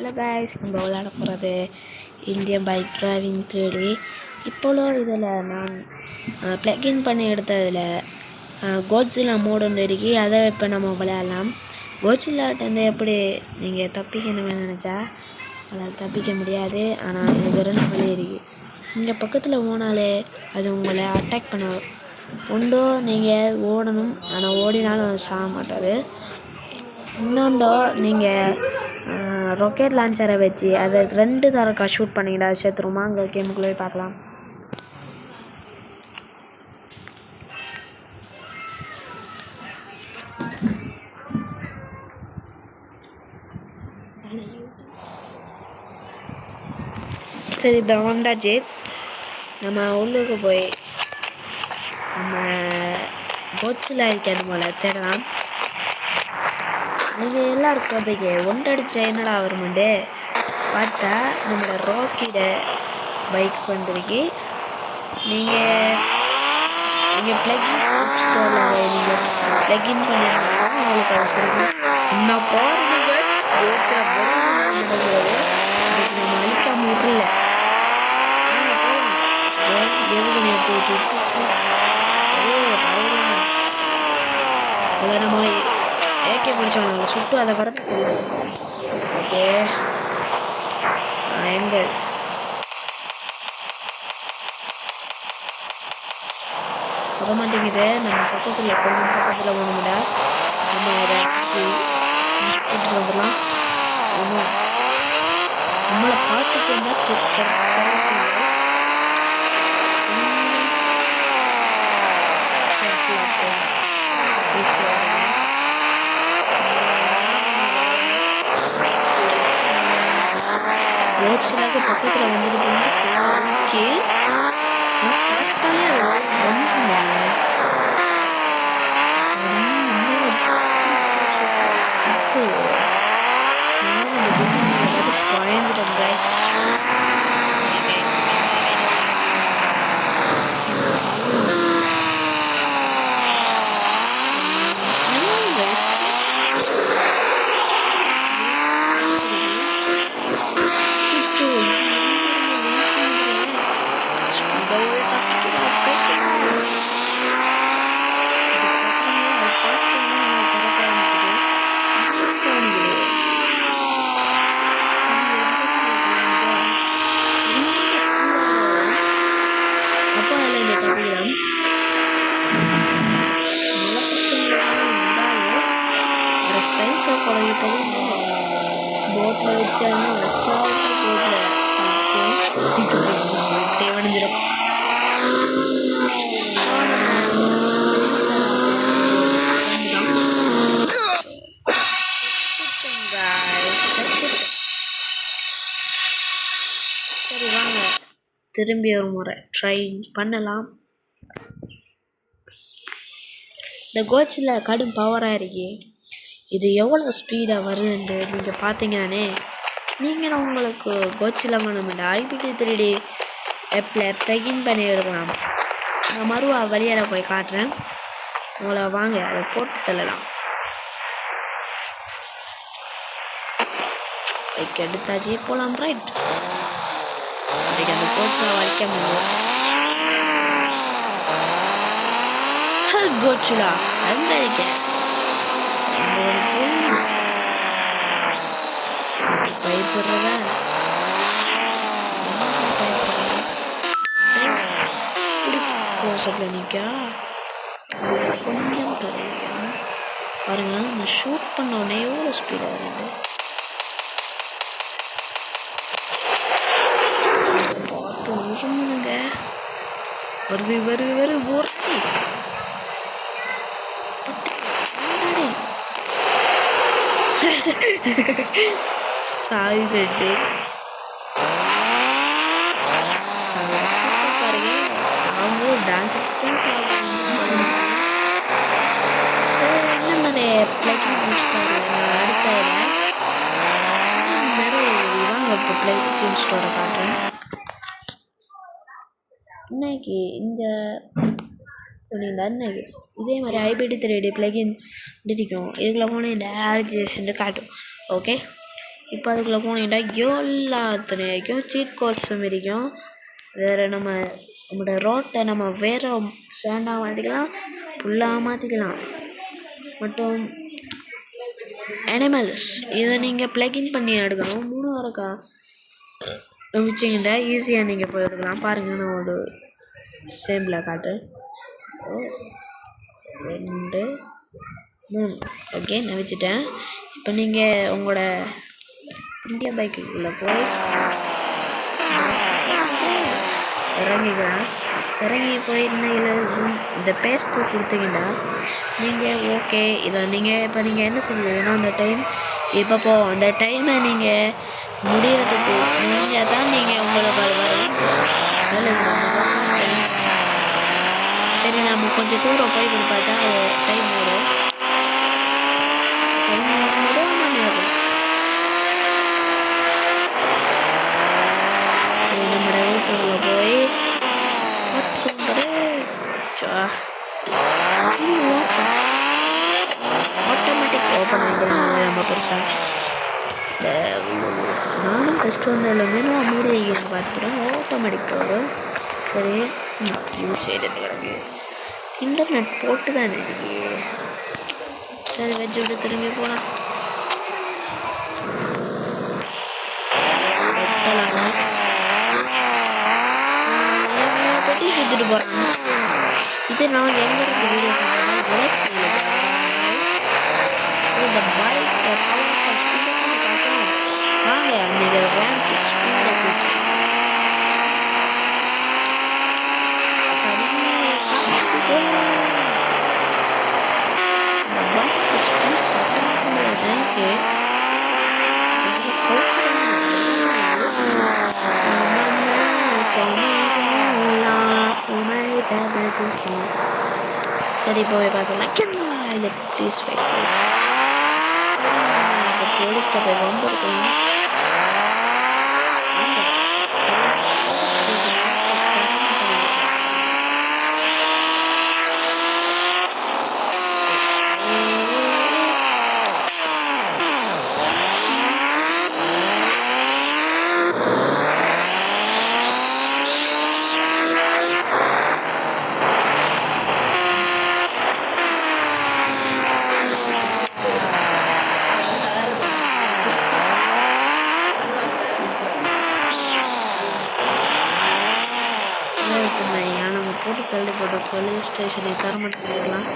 Hello guys, நம்ம விளையாட போகிறது இந்தியன் பைக் டிரைவிங் 3D. இப்போது இதில் நான் ப்ளக்இன் பண்ணி எடுத்ததில் கோட்ஸில்லா மோடு ஒன்று இருக்கு. அதை இப்போ நம்ம விளையாடலாம். கோட்ஸில்லாட்டேருந்து எப்படி நீங்கள் தப்பிக்கணும்னு நினச்சா அதில் தப்பிக்க முடியாது. ஆனால் இது 2 வழி இருக்குது. இங்கே பக்கத்தில் போனாலே அது உங்களை அட்டாக் பண்ண ஒன்றோ நீங்கள் ஓடணும், ஆனால் ஓடினாலும் சாக மாட்டாது. இன்னொன்றோ நீங்கள் ராக்கெட் லான்ச்சரை வச்சு அதை 2 தரக்கா ஷூட் பண்ணிங்கன்னா சேர்த்துருமா. அங்கே கேமுக்குள்ளே போய் பார்க்கலாம். சரி, இப்போ வந்தாச்சு. நம்ம உள்ளுக்கு போய் நம்ம கோட்ஸில்லா இருக்காது போல் தேடலாம். நீங்கள் எல்லாருக்கும் அதுக்கு ஒன்றடிச்சா என்னடா வருமாண்டு பார்த்தா நம்மளோட ராக்கியோட பைக் வந்துருக்கு. நீங்கள் ப்ளக்இன் ஸ்டோரில் நீங்கள் ப்ளக்இன் பண்ணியிருந்தீங்கன்னா உங்களுக்கு அது கொடுக்கும். என்ன பாருங்க, நம்ம அழிக்காம விடல. ஏவுகணை எடுத்து விட்டு சரி அதில் நம்ம ஏகே பிடிச்சவங்க சுட்டு அதை பரப்ப. ஓகே, எங்கே வர மாட்டேங்குது. நம்ம பக்கத்தில் போகணும்டா. நம்ம அதை கூட்டிட்டு வந்துடலாம். ஒன்றும் நம்மளை பார்த்துட்டேன்னா கோட்ஸில்லாக்கு பக்கத்தில் வந்துட்டு ஓகே பார்த்தாலே பயந்துட்டோம் கைஸ். போட்டில் வச்சாலும் அசால்ட்டாக போட்டில் தேவடைஞ்சிடும். சரி வாங்க, திரும்பி ஒரு முறை ட்ரை பண்ணலாம். இந்த கோட்ஸில்லா கடும் பவராக இருக்கு. இது எவ்வளோ ஸ்பீடாக வருதுன்னு நீங்கள் பார்த்தீங்கன்னானே நீங்களும் உங்களுக்கு கோட்ஸில்லா வேணுமெண்டா ஐபிடி 3D ஆப்பில் ப்ளக்இன் பண்ணி எடுக்கலாம். நான் மறுவா வழியால் போய் காட்டுறேன் உங்களை. வாங்க அதை போட்டு தள்ளலாம். பைக் எடுத்தாச்சு, போகலாம். ரைட், அதுக்கு அந்த கோட்ஸில்லா வைக்க முடியும். கோட்ஸில்லா அந்த இருக்கேன் பயப்படுறதா க்ளோஸ்அப்பில் நிற்கா கொஞ்சம் தரையா பாருங்க. நான் ஷூட் பண்ணோடனே எவ்வளோ ஸ்பீடாக வருது பார்த்து உசுமுனுங்க. வருது வருது வருது ஓர்த்தி சாய் ரெட்டு பாருங்க. சாவு டான்ஸ் இன்னும் நிறைய ப்ளக்இன் அடுத்ததில் நிறைய வாங்க. இப்போ ப்ளக்இன் ஸ்டோரை காட்டுறேன். இன்னைக்கு இந்த அன்னைக்கு இதே மாதிரி ஐபிடி 3D ப்ளக்இன் இருக்கும். இதில் போனால் இந்த ஆர்ஜிஎஸ்ன்னு காட்டும். ஓகே, இப்போ அதுக்குள்ளே போனீங்கன்னா எல்லாத்துலேயும் சீட் கோட்ஸும் இருக்கும். வேறு நம்மளோட ரோட்டை நம்ம வேறு ஸ்டாண்டாக மாற்றிக்கலாம், ஃபுல்லாக மாற்றிக்கலாம். மற்றும் அனிமல்ஸ் இதை நீங்கள் ப்ளக்இன் பண்ணி எடுக்கணும். 3 வரக்கா வச்சிங்கன்னா ஈஸியாக நீங்கள் போய் எடுக்கலாம். பாருங்கள், நான் ஒரு சேம்பில் காட்டு. 2 3 ஓகே, நான் வச்சுட்டேன். இப்போ நீங்கள் உங்களோட இந்தியா பைக்குள்ளே போய் இறங்கி போய் இந்த பேஸ்ட்டு கொடுத்தீங்கன்னா நீங்கள் ஓகே. இதை இப்போ நீங்கள் என்ன சொல்லுவீங்கன்னா அந்த டைமை நீங்கள் முடியறதுக்கு முடிஞ்சால் தான் நீங்கள் உங்களுக்கு அது வரும். சரி, நம்ம கொஞ்சம் தூரம் போய் பார்த்தா டைம் வரும். சரி, நம்ம வீட்டுக்குள்ள போய் ஆட்டோமேட்டிக் ஓப்பன் ஆகிக்கிறனால ரொம்ப பெருசாக நானும் ஃபஸ்ட்டு வந்தாலுமே நான் மூடி வைக்கிறேன் பார்த்துக்கிறேன். ஆட்டோமேட்டிக் வரும். சரி, யூஸ் செய்கிறது கிடக்கு. இன்டர்நெட் போட்டு தான் இருக்கு. சரி, வச்சு விட்டு திரும்பி போகலாம். பற்றி சுற்றிட்டு போகிறாங்க. இது நான் எங்கே இருந்து வீடியோ சரி, இந்த பைக் ஸ்பீடாக பார்க்கணும். வாங்க, அன்றைக்கி ரேங்க் ஸ்பீடாக போச்சு. இந்த பைக் ஸ்பீட் சட்டமான ரேங்க்கு சரி, போய் பார்த்தோம்னா இந்த ப்ளீஸ் போலீஸ் போய் ரொம்ப இருக்கணும். நம்ம போட்டு தள்ளிப்பட்ட போலீஸ் ஸ்டேஷனை தரமட்டம் போடலாம்.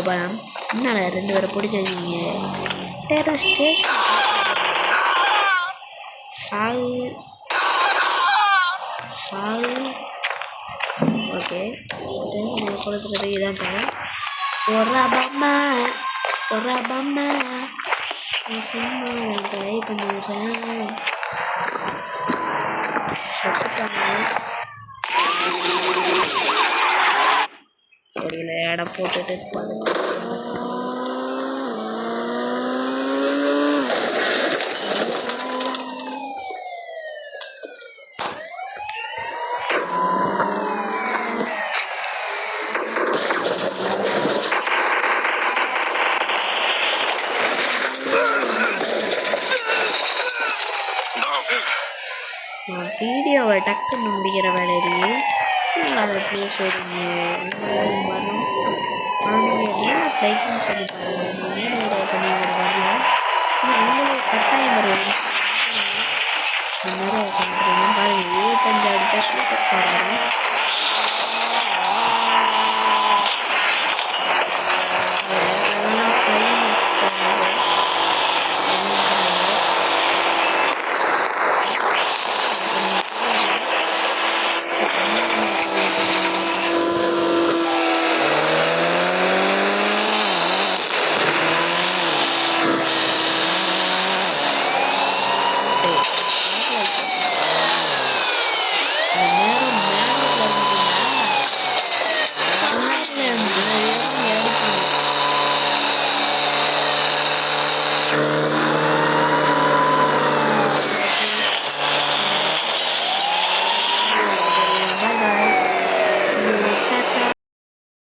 பயம் என்னால் 2 பேரை பிடிச்சிருக்கீங்க. ஸ்டேஷன் சாகு ஓகே. ஸ்டேஷன் கொடுத்துறது இதான் தவிர ஒரு பம்மா நான் சும்மா ட்ரை பண்ணிடுறேன். கொடியில் இடம் போட்டுட்டு வீடியோவை டக்குன்னு முடிக்கிற வேலையிலேயே அதை ப்ளீஸ் வரீங்க வரும். ஆனால் நீங்கள் என்ன லைக்கிங் பண்ணி பாருங்கள். வீடியோ பண்ணி வரல உங்களுக்கு கட்டாயம் வருவாங்க. இந்த மாதிரி பாருங்கள், 25 அடித்தா சூப்பர் பாருங்கள்.